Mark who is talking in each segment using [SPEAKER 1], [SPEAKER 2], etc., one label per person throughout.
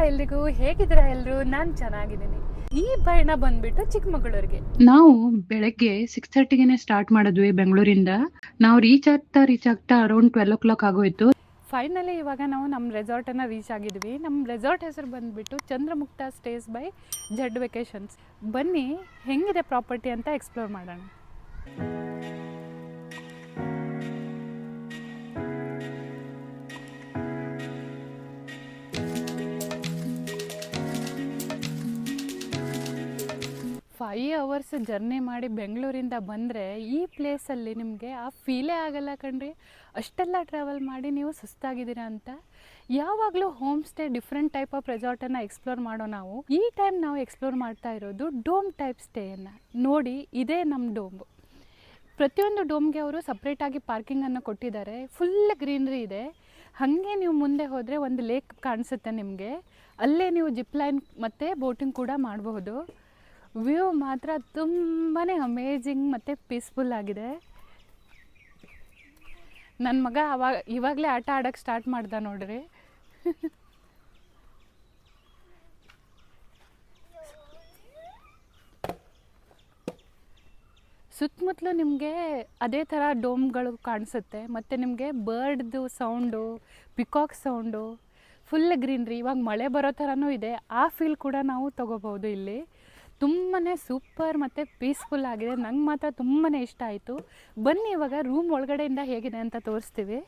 [SPEAKER 1] ಎಲ್ರಿಗೂ, ಹೇಗಿದ್ದೀರಾ ಎಲ್ಲರೂ? ನಾನು ಚೆನ್ನಾಗಿದ್ದೀನಿ. ಈ ಪಯಣ ಬಂದ್ಬಿಟ್ಟು ಚಿಕ್ಕಮಗಳೂರಿಗೆ.
[SPEAKER 2] ನಾವು ಬೆಳಗ್ಗೆ 6:30ಗೆ ಸ್ಟಾರ್ಟ್ ಮಾಡಿದ್ವಿ ಬೆಂಗಳೂರಿಂದ. ನಾವು ರೀಚ್ ಆಗ್ತಾ ಅರೌಂಡ್ 12 ಆಗೋಯ್ತು.
[SPEAKER 1] ಫೈನಲಿ ಇವಾಗ ನಾವು ನಮ್ಮ ರೆಸಾರ್ಟನ್ನು ರೀಚ್ ಆಗಿದ್ವಿ. ನಮ್ಮ ರೆಸಾರ್ಟ್ ಹೆಸರು ಬಂದ್ಬಿಟ್ಟು ಚಂದ್ರಮುಕ್ತ ಸ್ಟೇಸ್ ಬೈ ಜೆಡ್ ವೆಕೇಶನ್ಸ್. ಬನ್ನಿ ಹೆಂಗಿದೆ ಪ್ರಾಪರ್ಟಿ ಅಂತ ಎಕ್ಸ್ಪ್ಲೋರ್ ಮಾಡೋಣ. ಫೈವ್ ಅವರ್ಸ್ ಜರ್ನಿ ಮಾಡಿ ಬೆಂಗಳೂರಿಂದ ಬಂದರೆ ಈ ಪ್ಲೇಸಲ್ಲಿ ನಿಮಗೆ ಆ ಫೀಲೇ ಆಗಲ್ಲ ಕಣ್ರಿ. ಅಷ್ಟೆಲ್ಲ ಟ್ರಾವೆಲ್ ಮಾಡಿ ನೀವು ಸುಸ್ತಾಗಿದ್ದೀರಾ ಅಂತ. ಯಾವಾಗಲೂ home stay different type of ರೆಸಾರ್ಟನ್ನು ಎಕ್ಸ್ಪ್ಲೋರ್ ಮಾಡೋ ನಾವು ಈ ಟೈಮ್ ನಾವು ಎಕ್ಸ್ಪ್ಲೋರ್ ಮಾಡ್ತಾ ಇರೋದು ಡೋಮ್ ಟೈಪ್ ಸ್ಟೇಯನ್ನು. ನೋಡಿ, ಇದೇ ನಮ್ಮ ಡೋಮ್. ಪ್ರತಿಯೊಂದು ಡೋಮ್ಗೆ ಅವರು ಸಪ್ರೇಟಾಗಿ ಪಾರ್ಕಿಂಗನ್ನು ಕೊಟ್ಟಿದ್ದಾರೆ. ಫುಲ್ ಗ್ರೀನ್ರಿ ಇದೆ. ಹಾಗೆ ನೀವು ಮುಂದೆ ಹೋದರೆ ಒಂದು ಲೇಕ್ ಕಾಣಿಸುತ್ತೆ ನಿಮಗೆ. ಅಲ್ಲೇ ನೀವು ಜಿಪ್ ಲೈನ್ ಮತ್ತು ಬೋಟಿಂಗ್ ಕೂಡ ಮಾಡಬಹುದು. ವ್ಯೂ ಮಾತ್ರ ತುಂಬಾ ಅಮೇಜಿಂಗ್ ಮತ್ತು ಪೀಸ್ಫುಲ್ ಆಗಿದೆ. ನನ್ನ ಮಗ ಇವಾಗಲೇ ಆಟ ಆಡೋಕ್ಕೆ ಸ್ಟಾರ್ಟ್ ಮಾಡ್ದ ನೋಡ್ರಿ. ಸುತ್ತಮುತ್ತಲು ನಿಮಗೆ ಅದೇ ಥರ ಡೋಮ್ಗಳು ಕಾಣಿಸುತ್ತೆ. ಮತ್ತು ನಿಮಗೆ ಬರ್ಡ್ದು sound, peacock sound, full greenery. ಇವಾಗ ಮಳೆ ಬರೋ ಥರನೂ ಇದೆ. ಆ ಫೀಲ್ ಕೂಡ ನಾವು ತೊಗೋಬೋದು ಇಲ್ಲಿ. ತುಂಬಾ ಸೂಪರ್ ಮತ್ತು ಪೀಸ್ಫುಲ್ ಆಗಿದೆ. ನಂಗೆ ಮಾತ್ರ ತುಂಬಾ ಇಷ್ಟ ಆಯಿತು. ಬನ್ನಿ ಇವಾಗ ರೂಮ್ ಒಳಗಡೆಯಿಂದ ಹೇಗಿದೆ ಅಂತ ತೋರಿಸ್ತೀವಿ.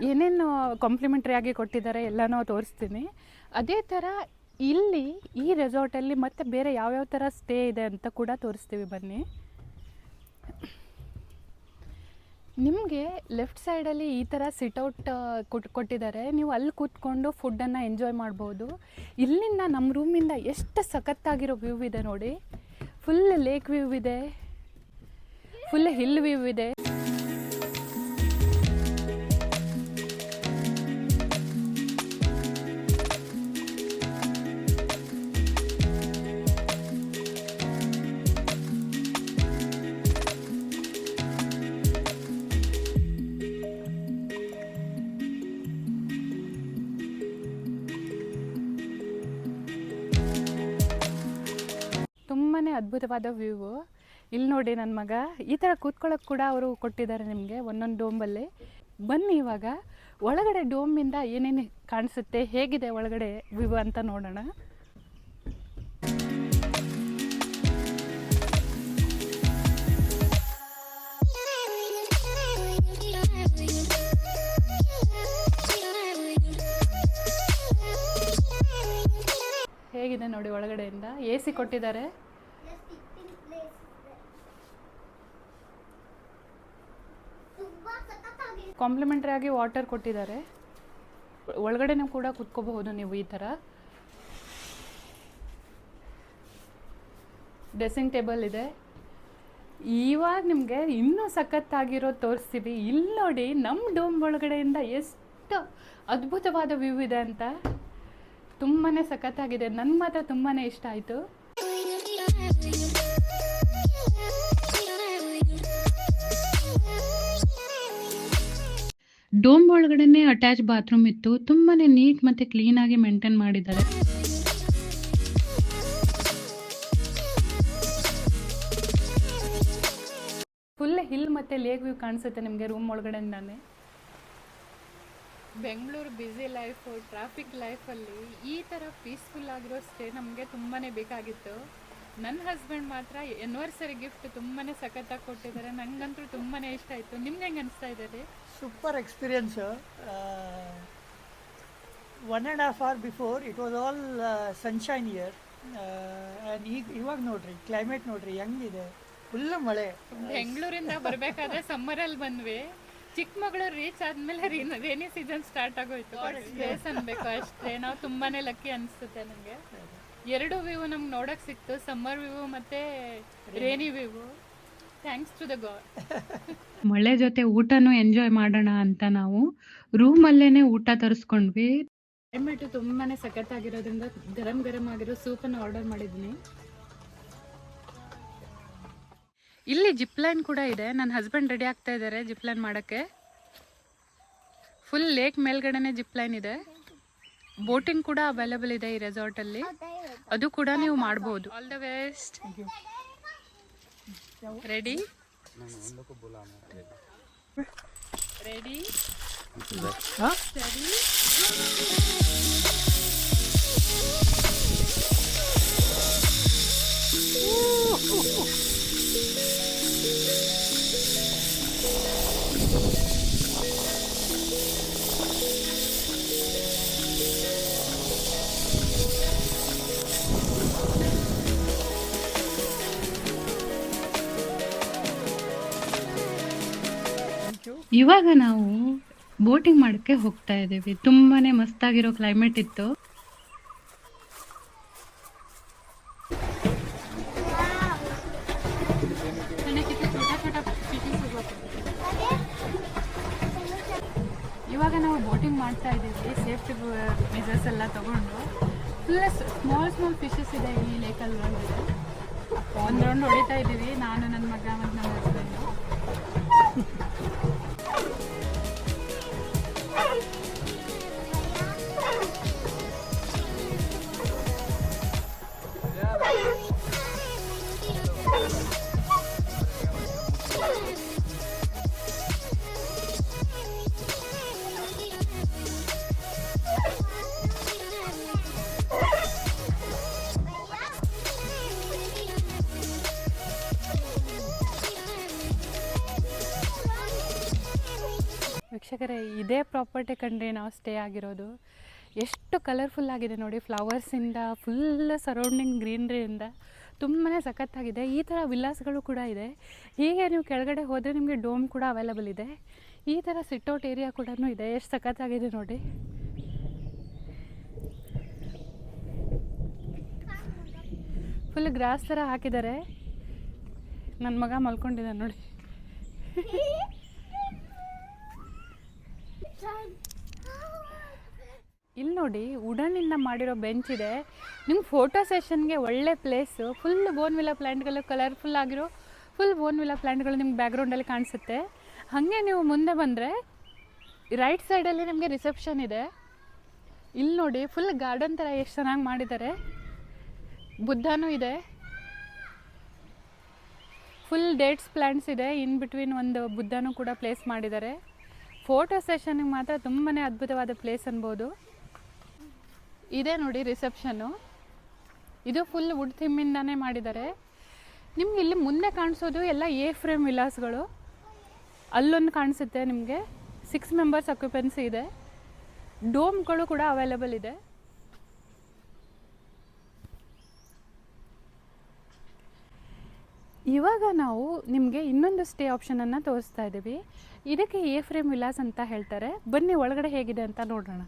[SPEAKER 1] ಏನೇನು ಕಾಂಪ್ಲಿಮೆಂಟ್ರಿ ಆಗಿ ಕೊಟ್ಟಿದ್ದಾರೆ ಎಲ್ಲನೂ ತೋರಿಸ್ತೀನಿ. ಅದೇ ಥರ ಇಲ್ಲಿ ಈ ರೆಸಾರ್ಟಲ್ಲಿ ಮತ್ತು ಬೇರೆ ಯಾವ್ಯಾವ ಥರ ಸ್ಟೇ ಇದೆ ಅಂತ ಕೂಡ ತೋರಿಸ್ತೀವಿ. ಬನ್ನಿ. ನಿಮಗೆ ಲೆಫ್ಟ್ ಸೈಡಲ್ಲಿ ಈ ಥರ ಸಿಟೌಟ್ ಕೊಟ್ಟಿದ್ದಾರೆ. ನೀವು ಅಲ್ಲಿ ಕೂತ್ಕೊಂಡು ಫುಡ್ಡನ್ನು ಎಂಜಾಯ್ ಮಾಡ್ಬೋದು. ಇಲ್ಲಿಂದ ನಮ್ಮ ರೂಮಿಂದ ಎಷ್ಟು ಸಖತ್ತಾಗಿರೋ ವ್ಯೂ ಇದೆ ನೋಡಿ. ಫುಲ್ ಲೇಕ್ ವ್ಯೂ ಇದೆ, ಫುಲ್ ಹಿಲ್ ವ್ಯೂ ಇದೆ. ತುಂಬಾ ಅದ್ಭುತವಾದ ವ್ಯೂ. ಇಲ್ಲಿ ನೋಡಿ, ನನ್ನ ಮಗ ಈ ಥರ ಕೂತ್ಕೊಳ್ಳೋಕೆ ಕೂಡ ಅವರು ಕೊಟ್ಟಿದ್ದಾರೆ ನಿಮಗೆ ಒಂದೊಂದು ಡೋಮಲ್ಲಿ. ಬನ್ನಿ ಇವಾಗ ಒಳಗಡೆ ಡೋಮಿಂದ ಏನೇನು ಕಾಣಿಸುತ್ತೆ, ಹೇಗಿದೆ ಒಳಗಡೆ ವ್ಯೂ ಅಂತ ನೋಡೋಣ. ಹೇಗಿದೆ ನೋಡಿ ಒಳಗಡೆಯಿಂದ. AC ಕೊಟ್ಟಿದ್ದಾರೆ. ಕಾಂಪ್ಲಿಮೆಂಟ್ರಿ ಆಗಿ ವಾಟರ್ ಕೊಟ್ಟಿದ್ದಾರೆ. ಒಳಗಡೆನೂ ಕೂಡ ಕುತ್ಕೋಬಹುದು ನೀವು. ಈ ಥರ ಡ್ರೆಸ್ಸಿಂಗ್ ಟೇಬಲ್ ಇದೆ. ಇವಾಗ ನಿಮಗೆ ಇನ್ನೂ ಸಖತ್ತಾಗಿರೋದು ತೋರಿಸ್ತೀವಿ. ಇಲ್ಲಿ ನೋಡಿ, ನಮ್ಮ ಡೋಮ್ ಒಳಗಡೆಯಿಂದ ಎಷ್ಟು ಅದ್ಭುತವಾದ ವ್ಯೂ ಇದೆ ಅಂತ. ತುಂಬಾ ಸಖತ್ತಾಗಿದೆ. ನನಗೆ ಮಾತ್ರ ತುಂಬಾ ಇಷ್ಟ ಆಯಿತು.
[SPEAKER 2] ಡೋಮ್ ಒಳಗಡೆನೆ ಅಟ್ಯಾಚ್ ಬಾತ್ರೂಮ್ ಇತ್ತು. ತುಂಬಾನೇ ನೀಟ್ ಮತ್ತೆ ಕ್ಲೀನ್ ಆಗಿ ಮೇಂಟೈನ್ ಮಾಡಿದ್ದಾರೆ.
[SPEAKER 1] ಫುಲ್ ಹಿಲ್ ಮತ್ತು ಲೇಕ್ ವ್ಯೂ ಕಾಣಿಸುತ್ತೆ ನಿಮಗೆ ರೂಮ್ ಒಳಗಡೆಯಿಂದಾನೆ. ಬೆಂಗಳೂರು ಬ್ಯುಸಿ ಲೈಫು, ಟ್ರಾಫಿಕ್ ಲೈಫಲ್ಲಿ ಈ ಥರ ಪೀಸ್ಫುಲ್ ಆಗಿರೋ ಸ್ಟೇ ನಮಗೆ ತುಂಬಾ ಬೇಕಾಗಿತ್ತು. ನನ್ನ ಹಸ್ಬೆಂಡ್ ಮಾತ್ರ ಎನಿವರ್ಸರಿ ಗಿಫ್ಟ್ ತುಂಬಾ ಸಖತ್ತಾಗಿ ಕೊಟ್ಟಿದ್ದಾರೆ. ನನಗಂತೂ ತುಂಬಾ ಇಷ್ಟ ಆಯಿತು. ನಿಮ್ಗೆ ಹೆಂಗೆ ಅನಿಸ್ತಾ ಇದೆ ರೀ?
[SPEAKER 3] Super experience. 1.5 hour before it was all sunshine year. And ಇವಾಗ ನೋಡ್ರಿ, ಕ್ಲೈಮೇಟ್ ನೋಡ್ರಿ ಹೆಂಗಿದೆ. ಫುಲ್ ಮಳೆ.
[SPEAKER 1] ಬೆಂಗಳೂರಿಂದ ಬರಬೇಕಾದ್ರೆ ಸಮ್ಮರಲ್ಲಿ ಬಂದ್ವಿ. ಚಿಕ್ಕಮಗಳೂರು ರೀಚ್ ಆದಮೇಲೆ ರೇನಿ ಸೀಸನ್ ಸ್ಟಾರ್ಟ್ ಆಗೋಯ್ತು. ಪ್ಲೇಸ್ ಅನ್ಬೇಕು ಅಷ್ಟೇ. ನಾವು ತುಂಬಾ ಲಕ್ಕಿ ಅನಿಸುತ್ತೆ ನನಗೆ. ಎರಡು ವ್ಯೂ ನಮ್ಗೆ ನೋಡೋಕೆ ಸಿಕ್ತು, ಸಮ್ಮರ್ ವ್ಯೂ ಮತ್ತು rainy view. Thanks to the god.
[SPEAKER 2] ಮಳೆ ಜೊತೆ ಊಟನೂ ಎಂಜಾಯ್ ಮಾಡೋಣ ಅಂತ ನಾವು ರೂಮಲ್ಲೇನೆ ಊಟ ತರಿಸ್ಕೊಂಡ್ವಿ.
[SPEAKER 1] ಕ್ಲೈಮೇಟು ತುಂಬಾ ಸಖತ್ತಾಗಿರೋದ್ರಿಂದ ಗರಂ ಗರಂ ಆಗಿರೋ ಸೂಪನ್ನು ಆರ್ಡರ್ ಮಾಡಿದ್ದೀನಿ. ಇಲ್ಲಿ ಜಿಪ್ ಲೈನ್ ಕೂಡ ಇದೆ. ನನ್ನ ಹಸ್ಬೆಂಡ್ ರೆಡಿ ಆಗ್ತಾ ಇದ್ದಾರೆ ಜಿಪ್ ಲೈನ್ ಮಾಡೋಕ್ಕೆ. ಫುಲ್ ಲೇಕ್ ಮೇಲ್ಗಡೆನೆ ಜಿಪ್ ಲೈನ್ ಇದೆ. ಬೋಟಿಂಗ್ ಕೂಡ ಅವೈಲೇಬಲ್ ಇದೆ ಈ ರೆಸಾರ್ಟಲ್ಲಿ, ಅದು ಕೂಡ ನೀವು ಮಾಡ್ಬೋದು. All the best. Ready ready ಸರಿ.
[SPEAKER 2] ಇವಾಗ ನಾವು ಬೋಟಿಂಗ್ ಮಾಡಕ್ಕೆ ಹೋಗ್ತಾ ಇದ್ದೀವಿ. ತುಂಬಾನೇ ಮಸ್ತಾಗಿರೋ ಕ್ಲೈಮೇಟ್ ಇತ್ತು.
[SPEAKER 1] ಇವಾಗ ನಾವು ಬೋಟಿಂಗ್ ಮಾಡ್ತಾ ಇದ್ದೀವಿ, ಸೇಫ್ಟಿ ಮೆಜರ್ಸ್ ಎಲ್ಲ ತಗೊಂಡು. ಫುಲ್ ಸ್ಮಾಲ್ ಫಿಶಸ್ ಇದೆ ಈ ಲೇಕಲ್ಲಿ. ಒಂದು ರೌಂಡ್ ಹೊಡಿತಾ ಇದ್ದೀವಿ, ನಾನು, ನನ್ನ ಮಗ ಮತ್ತು ನನ್ನ ಹಸ್ಬೆಂಡು. ವೀಕ್ಷಕರೇ, ಇದೇ ಪ್ರಾಪರ್ಟಿ ಕಂಡ್ರೆ ನಾವು ಸ್ಟೇ ಆಗಿರೋದು. ಎಷ್ಟು ಕಲರ್ಫುಲ್ ಆಗಿದೆ ನೋಡಿ, ಫ್ಲವರ್ಸಿಂದ ಫುಲ್ ಸರೌಂಡಿಂಗ್ ಗ್ರೀನ್ರಿಯಿಂದ ತುಂಬಾ ಸಖತ್ತಾಗಿದೆ. ಈ ಥರ ವಿಲ್ಲಾಸ್ಗಳು ಕೂಡ ಇದೆ. ಹೀಗೆ ನೀವು ಕೆಳಗಡೆ ಹೋದರೆ ನಿಮಗೆ ಡೋಮ್ ಕೂಡ ಅವೈಲೇಬಲ್ ಇದೆ. ಈ ಥರ ಸಿಟ್ಔಟ್ ಏರಿಯಾ ಕೂಡ ಇದೆ. ಎಷ್ಟು ಸಖತ್ತಾಗಿದೆ ನೋಡಿ. ಫುಲ್ ಗ್ರಾಸ್ ಥರ ಹಾಕಿದ್ದಾರೆ. ನನ್ನ ಮಗ ಮಲ್ಕೊಂಡಿದ್ದಾನೆ ನೋಡಿ. ಇಲ್ಲಿ ನೋಡಿ, ವುಡನ್ನಿಂದ ಮಾಡಿರೋ ಬೆಂಚ್ ಇದೆ. ನಿಮ್ಗೆ ಫೋಟೋ ಸೆಷನ್ಗೆ ಒಳ್ಳೆ ಪ್ಲೇಸು. ಫುಲ್ ಬೋನ್ವಿಲ್ಲಾ ಪ್ಲ್ಯಾಂಟ್ಗಳು, ಕಲರ್ಫುಲ್ ಆಗಿರೋ ಫುಲ್ ಬೋನ್ವಿಲ್ಲಾ ಪ್ಲ್ಯಾಂಟ್ಗಳು ನಿಮ್ಗೆ ಬ್ಯಾಕ್ಗ್ರೌಂಡಲ್ಲಿ ಕಾಣಿಸುತ್ತೆ. ಹಾಗೆ ನೀವು ಮುಂದೆ ಬಂದರೆ ರೈಟ್ ಸೈಡಲ್ಲಿ ನಿಮಗೆ ರಿಸೆಪ್ಷನ್ ಇದೆ. ಇಲ್ಲಿ ನೋಡಿ, ಫುಲ್ ಗಾರ್ಡನ್ ಥರ ಎಷ್ಟು ಚೆನ್ನಾಗಿ ಮಾಡಿದ್ದಾರೆ. ಬುದ್ಧನೂ ಇದೆ, ಫುಲ್ ಡೇಟ್ಸ್ ಪ್ಲ್ಯಾಂಟ್ಸ್ ಇದೆ. ಇನ್ ಬಿಟ್ವೀನ್ ಒಂದು ಬುದ್ಧನೂ ಕೂಡ ಪ್ಲೇಸ್ ಮಾಡಿದ್ದಾರೆ. ಫೋಟೋ ಸೆಷನ್ಗೆ ಮಾತ್ರ ತುಂಬಾ ಅದ್ಭುತವಾದ ಪ್ಲೇಸ್ ಅನ್ಬೋದು. ಇದೇ ನೋಡಿ ರಿಸೆಪ್ಷನ್ನು. ಇದು ಫುಲ್ ವುಡ್ ಥೀಮಿಂದಾನೇ ಮಾಡಿದ್ದಾರೆ. ನಿಮ್ಗೆ ಇಲ್ಲಿ ಮುಂದೆ ಕಾಣಿಸೋದು ಎಲ್ಲ ಎ ಫ್ರೇಮ್ ವಿಲಾಸ್ಗಳು. ಅಲ್ಲೊಂದು ಕಾಣಿಸುತ್ತೆ ನಿಮಗೆ. 6 ಮೆಂಬರ್ಸ್ ಅಕ್ಯುಪೆನ್ಸಿ ಇದೆ. ಡೋಮ್ಗಳು ಕೂಡ ಅವೈಲೇಬಲ್ ಇದೆ. ಇವಾಗ ನಾವು ನಿಮಗೆ ಇನ್ನೊಂದು ಸ್ಟೇ ಆಪ್ಷನನ್ನು ತೋರಿಸ್ತಾ ಇದ್ದೀವಿ. ಇದಕ್ಕೆ ಎ ಫ್ರೇಮ್ ವಿಲಾಸ್ ಅಂತ ಹೇಳ್ತಾರೆ. ಬನ್ನಿ ಒಳಗಡೆ ಹೇಗಿದೆ ಅಂತ ನೋಡೋಣ.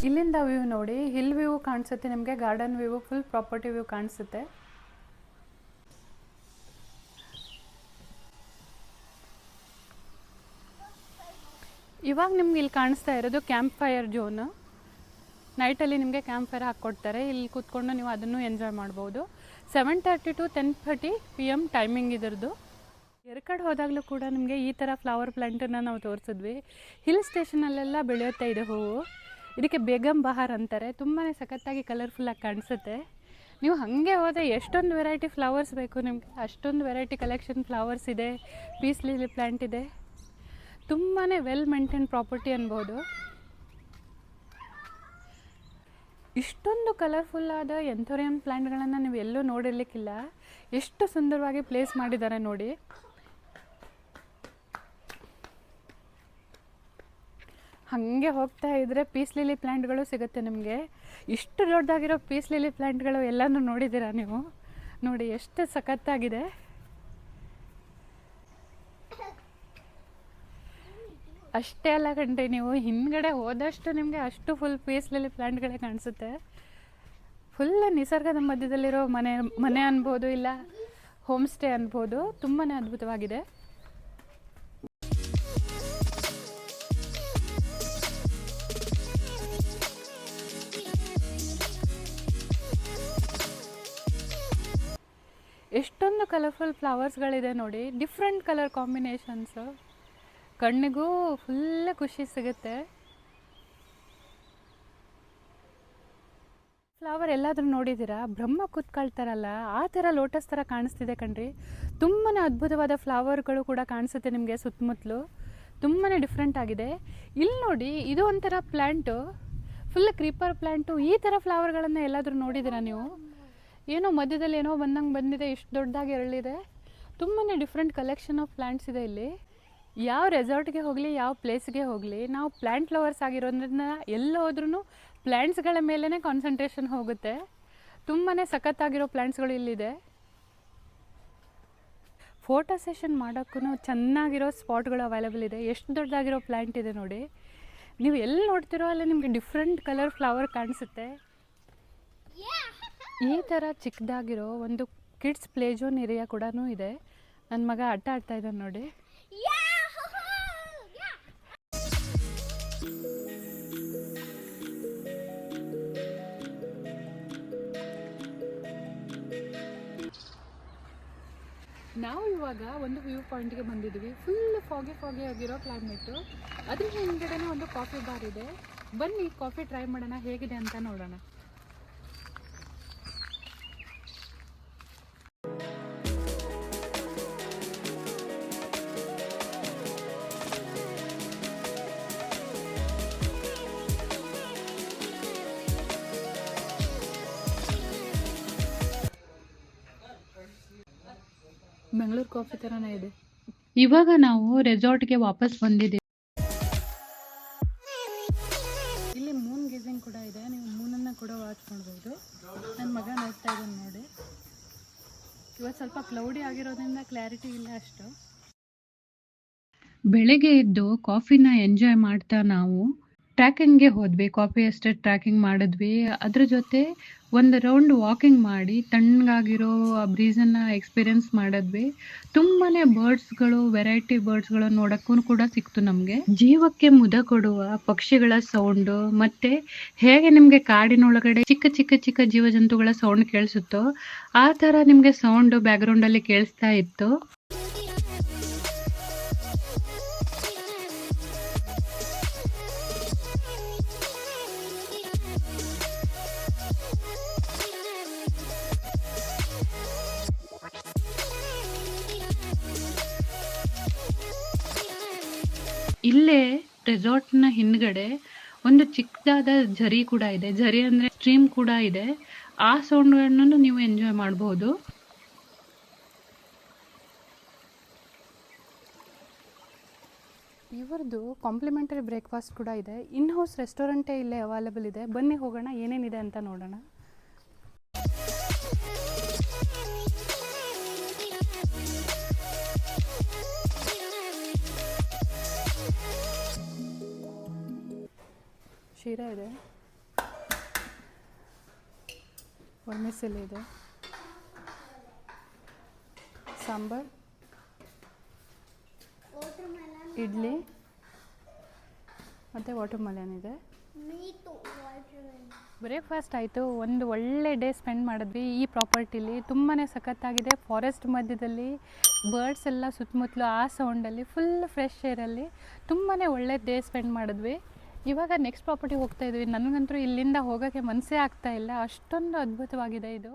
[SPEAKER 1] ಇಲ್ಲಿಂದ ವ್ಯೂ ನೋಡಿ, ಹಿಲ್ ವ್ಯೂ ಕಾಣಿಸುತ್ತೆ ನಿಮಗೆ, garden view, full property view ಕಾಣಿಸುತ್ತೆ. ಇವಾಗ ನಿಮ್ಗೆ ಇಲ್ಲಿ ಕಾಣಿಸ್ತಾ ಇರೋದು ಕ್ಯಾಂಪ್ ಫೈರ್ ಝೋನು. ನೈಟಲ್ಲಿ ನಿಮಗೆ ಕ್ಯಾಂಪ್ ಫೈರ್ ಹಾಕ್ಕೊಡ್ತಾರೆ. ಇಲ್ಲಿ ಕೂತ್ಕೊಂಡು ನೀವು ಅದನ್ನು ಎಂಜಾಯ್ ಮಾಡ್ಬೋದು. 7:30 to 10:30 PM ಟೈಮಿಂಗ್ ಇದರದ್ದು. ಎರಕಡೆ ಹೋದಾಗಲೂ ಕೂಡ ನಿಮಗೆ ಈ ಥರ ಫ್ಲವರ್ ಪ್ಲ್ಯಾಂಟನ್ನು ನಾವು ತೋರಿಸಿದ್ವಿ. ಹಿಲ್ ಸ್ಟೇಷನಲ್ಲೆಲ್ಲ ಬೆಳೆಯುತ್ತೆ ಇದೆ ಹೂವು. ಇದಕ್ಕೆ ಬೇಗಂ ಬಹಾರ್ ಅಂತಾರೆ. ತುಂಬಾ ಸಖತ್ತಾಗಿ ಕಲರ್ಫುಲ್ಲಾಗಿ ಕಾಣಿಸುತ್ತೆ. ನೀವು ಹಾಗೆ ಹೋದರೆ ಎಷ್ಟೊಂದು ವೆರೈಟಿ ಫ್ಲವರ್ಸ್ ಬೇಕು ನಿಮಗೆ, ಅಷ್ಟೊಂದು ವೆರೈಟಿ ಕಲೆಕ್ಷನ್ ಫ್ಲವರ್ಸ್ ಇದೆ. ಪೀಸ್ ಲಿಲಿ ಪ್ಲ್ಯಾಂಟ್ ಇದೆ. ತುಂಬಾ ವೆಲ್ ಮೇಂಟೈನ್ ಪ್ರಾಪರ್ಟಿ ಅನ್ಬೋದು. ಇಷ್ಟೊಂದು ಕಲರ್ಫುಲ್ ಆದ ಎಂಥೋರಿಯಂ ಪ್ಲ್ಯಾಂಟ್ಗಳನ್ನು ನೀವು ಎಲ್ಲೂ ನೋಡಿರ್ಲಿಕ್ಕಿಲ್ಲ. ಎಷ್ಟು ಸುಂದರವಾಗಿ ಪ್ಲೇಸ್ ಮಾಡಿದ್ದಾರೆ ನೋಡಿ. ಹಾಗೆ ಹೋಗ್ತಾ ಇದ್ದರೆ ಪೀಸ್ ಲಿಲಿ ಪ್ಲ್ಯಾಂಟ್ಗಳು ಸಿಗುತ್ತೆ ನಿಮಗೆ. ಇಷ್ಟು ದೊಡ್ಡದಾಗಿರೋ ಪೀಸ್ ಲಿಲಿ ಪ್ಲ್ಯಾಂಟ್ಗಳು ಎಲ್ಲನೂ ನೋಡಿದ್ದೀರಾ ನೀವು? ನೋಡಿ ಎಷ್ಟು ಸಖತ್ತಾಗಿದೆ. ಅಷ್ಟೇ ಅಲ್ಲ ಕಣ್ರಿ, ನೀವು ಹಿಂದ್ಗಡೆ ಹೋದಷ್ಟು ನಿಮಗೆ ಅಷ್ಟು ಫುಲ್ ಪೀಸ್ ಲಿಲಿ ಪ್ಲ್ಯಾಂಟ್ಗಳೇ ಕಾಣಿಸುತ್ತೆ. ಫುಲ್ ನಿಸರ್ಗದ ಮಧ್ಯದಲ್ಲಿರೋ ಮನೆ ಅನ್ಬೋದು, ಇಲ್ಲ ಹೋಮ್ ಸ್ಟೇ ಅನ್ಬೋದು. ತುಂಬಾ ಅದ್ಭುತವಾಗಿದೆ. ಎಷ್ಟೊಂದು ಕಲರ್ಫುಲ್ ಫ್ಲವರ್ಸ್ಗಳಿದೆ ನೋಡಿ, ಡಿಫ್ರೆಂಟ್ ಕಲರ್ ಕಾಂಬಿನೇಷನ್ಸು. ಕಣ್ಣಿಗೂ ಫುಲ್ ಖುಷಿ ಸಿಗುತ್ತೆ. ಫ್ಲವರ್ ಎಲ್ಲಾದರೂ ನೋಡಿದ್ದೀರಾ? ಬ್ರಹ್ಮ ಕೂತ್ಕೊಳ್ತಾರಲ್ಲ ಆ ಥರ ಲೋಟಸ್ ಥರ ಕಾಣಿಸ್ತಿದೆ ಕಣ್ರಿ. ತುಂಬಾ ಅದ್ಭುತವಾದ ಫ್ಲವರ್ಗಳು ಕೂಡ ಕಾಣಿಸುತ್ತೆ ನಿಮಗೆ ಸುತ್ತಮುತ್ತಲು. ತುಂಬಾ ಡಿಫ್ರೆಂಟ್ ಆಗಿದೆ. ಇಲ್ಲಿ ನೋಡಿ, ಇದು ಒಂಥರ ಪ್ಲ್ಯಾಂಟು, ಫುಲ್ ಕ್ರೀಪರ್ ಪ್ಲ್ಯಾಂಟು. ಈ ಥರ ಫ್ಲವರ್ಗಳನ್ನು ಎಲ್ಲಾದರೂ ನೋಡಿದ್ದೀರಾ ನೀವು? ಏನೋ ಮಧ್ಯದಲ್ಲಿ ಏನೋ ಬಂದಂಗೆ ಬಂದಿದೆ, ಇಷ್ಟು ದೊಡ್ಡದಾಗಿ ಎರಳಿದೆ. ತುಂಬಾ ಡಿಫ್ರೆಂಟ್ ಕಲೆಕ್ಷನ್ ಆಫ್ ಪ್ಲ್ಯಾಂಟ್ಸ್ ಇದೆ ಇಲ್ಲಿ. ಯಾವ ರೆಸಾರ್ಟ್ಗೆ ಹೋಗಲಿ, ಯಾವ ಪ್ಲೇಸ್ಗೆ ಹೋಗಲಿ, ನಾವು ಪ್ಲ್ಯಾಂಟ್ ಲವರ್ಸ್ ಆಗಿರೋದ್ರಿಂದ ಎಲ್ಲೋದ್ರೂ ಪ್ಲ್ಯಾಂಟ್ಸ್ಗಳ ಮೇಲೇ ಕಾನ್ಸಂಟ್ರೇಷನ್ ಹೋಗುತ್ತೆ. ತುಂಬಾ ಸಖತ್ತಾಗಿರೋ ಪ್ಲ್ಯಾಂಟ್ಸ್ಗಳು ಇಲ್ಲಿದೆ. ಫೋಟೋ ಸೆಷನ್ ಮಾಡೋಕ್ಕೂ ಚೆನ್ನಾಗಿರೋ ಸ್ಪಾಟ್ಗಳು ಅವೈಲೇಬಲ್ ಇದೆ. ಎಷ್ಟು ದೊಡ್ಡದಾಗಿರೋ ಪ್ಲ್ಯಾಂಟ್ ಇದೆ ನೋಡಿ. ನೀವು ಎಲ್ಲಿ ನೋಡ್ತಿರೋ ಅಲ್ಲಿ ನಿಮಗೆ ಡಿಫ್ರೆಂಟ್ ಕಲರ್ ಫ್ಲವರ್ ಕಾಣಿಸುತ್ತೆ. ಈ ಥರ ಚಿಕ್ಕದಾಗಿರೋ ಒಂದು ಕಿಡ್ಸ್ ಪ್ಲೇ ಝೋನ್ ಏರಿಯಾ ಕೂಡ ಇದೆ. ನನ್ನ ಮಗ ಆಟ ಆಡ್ತಾ ಇದ್ದಾನೆ ನೋಡಿ. ನಾವು ಇವಾಗ ಒಂದು ವ್ಯೂ ಪಾಯಿಂಟ್ಗೆ ಬಂದಿದ್ವಿ. ಫುಲ್ ಫಾಗಿ ಆಗಿರೋ ಕ್ಲೈಮೇಟು. ಅದ್ರ ಹಿಂದ್ಗಡೆನೇ ಒಂದು ಕಾಫಿ ಬಾರ್ ಇದೆ. ಬನ್ನಿ ಕಾಫಿ ಟ್ರೈ ಮಾಡೋಣ, ಹೇಗಿದೆ ಅಂತ ನೋಡೋಣ. ಬೆಂಗಳೂರು ಕಾಫಿ ಥರನೇ ಇದೆ.
[SPEAKER 2] ಇವಾಗ ನಾವು ರೆಸಾರ್ಟ್ಗೆ ವಾಪಸ್ ಬಂದಿದ್ದೀವಿ.
[SPEAKER 1] ಇಲ್ಲಿ ಮೂನ್ ಗೇಜಿಂಗ್ ಕೂಡ ಇದೆ. ನೀವು ಮೂನನ್ನು ಕೂಡ ವಾಚ್ ಮಾಡ್ಬೋದು. ನನ್ನ ಮಗ ನೋಡ್ತಾ ಇದ್ದಾನೆ ನೋಡಿ. ಇವತ್ತು ಸ್ವಲ್ಪ ಕ್ಲೌಡಿ ಆಗಿರೋದ್ರಿಂದ ಕ್ಲಾರಿಟಿ ಇಲ್ಲ ಅಷ್ಟು.
[SPEAKER 2] ಬೆಳಗ್ಗೆ ಎದ್ದು ಕಾಫಿನ ಎಂಜಾಯ್ ಮಾಡ್ತಾ ನಾವು ಟ್ರ್ಯಾಕಿಂಗ್ಗೆ ಹೋದ್ವಿ. ಕಾಫಿ ಎಸ್ಟೇಟ್ ಟ್ರ್ಯಾಕಿಂಗ್ ಮಾಡಿದ್ವಿ. ಅದ್ರ ಜೊತೆ ಒಂದು ರೌಂಡ್ ವಾಕಿಂಗ್ ಮಾಡಿ ತಣ್ಣಗಾಗಿರೋ ಆ ಬ್ರೀಸನ್ನು ಎಕ್ಸ್ಪೀರಿಯನ್ಸ್ ಮಾಡಿದ್ವಿ. ತುಂಬಾನೇ ಬರ್ಡ್ಸ್ಗಳು, ವೆರೈಟಿ ಬರ್ಡ್ಸ್ಗಳು ನೋಡೋಕ್ಕೂ ಕೂಡ ಸಿಕ್ತು ನಮಗೆ. ಜೀವಕ್ಕೆ ಮುದ ಕೊಡುವ ಪಕ್ಷಿಗಳ ಸೌಂಡು, ಮತ್ತೆ ಹೇಗೆ ನಿಮಗೆ ಕಾಡಿನೊಳಗಡೆ ಚಿಕ್ಕ ಚಿಕ್ಕ ಚಿಕ್ಕ ಜೀವಜಂತುಗಳ ಸೌಂಡ್ ಕೇಳಿಸುತ್ತೋ ಆ ಥರ ನಿಮಗೆ ಸೌಂಡ್ ಬ್ಯಾಕ್ಗ್ರೌಂಡಲ್ಲಿ ಕೇಳಿಸ್ತಾ ಇತ್ತು. ಇಲ್ಲೇ ರೆಸಾರ್ಟ್ನ ಹಿಂದ್ಗಡೆ ಒಂದು ಚಿಕ್ಕದಾದ ಝರಿ ಕೂಡ ಇದೆ. ಝರಿ ಅಂದರೆ ಸ್ಟ್ರೀಮ್ ಕೂಡ ಇದೆ. ಆ ಸೌಂಡ್ಗಳನ್ನು ನೀವು ಎಂಜಾಯ್ ಮಾಡಬಹುದು.
[SPEAKER 1] ಇವ್ರದ್ದು ಕಾಂಪ್ಲಿಮೆಂಟರಿ ಬ್ರೇಕ್ಫಾಸ್ಟ್ ಕೂಡ ಇದೆ. ಇನ್ ಹೌಸ್ ರೆಸ್ಟೋರೆಂಟೇ ಇಲ್ಲೇ ಅವೈಲೇಬಲ್ ಇದೆ. ಬನ್ನಿ ಹೋಗೋಣ, ಏನೇನಿದೆ ಅಂತ ನೋಡೋಣ. ಶೀರಾ ಇದೆ, ಒಣಮೆಸಲೆ ಇದೆ, ಸಾಂಬಾರ್, ಇಡ್ಲಿ ಮತ್ತು ವಾಟರ್ ಮೆಲನ್ ಇದೆ. ಬ್ರೇಕ್ಫಾಸ್ಟ್ ಆಯಿತು. ಒಂದು ಒಳ್ಳೆ ಡೇ ಸ್ಪೆಂಡ್ ಮಾಡಿದ್ವಿ ಈ ಪ್ರಾಪರ್ಟಿಲಿ. ತುಂಬಾ ಸಖತ್ತಾಗಿದೆ. ಫಾರೆಸ್ಟ್ ಮಧ್ಯದಲ್ಲಿ ಬರ್ಡ್ಸ್ ಎಲ್ಲ ಸುತ್ತಮುತ್ತಲು, ಆ ಸೌಂಡಲ್ಲಿ, ಫುಲ್ ಫ್ರೆಶ್ ಏರಲ್ಲಿ ತುಂಬಾ ಒಳ್ಳೆ ಡೇ ಸ್ಪೆಂಡ್ ಮಾಡಿದ್ವಿ. ಇವಾಗ ನೆಕ್ಸ್ಟ್ ಪ್ರಾಪರ್ಟಿ ಹೋಗ್ತಾ ಇದ್ವಿ. ನನಗಂತೂ ಇಲ್ಲಿಂದ ಹೋಗೋಕ್ಕೆ ಮನಸ್ಸೇ ಆಗ್ತಾ ಇಲ್ಲ, ಅಷ್ಟೊಂದು ಅದ್ಭುತವಾಗಿದೆ ಇದು.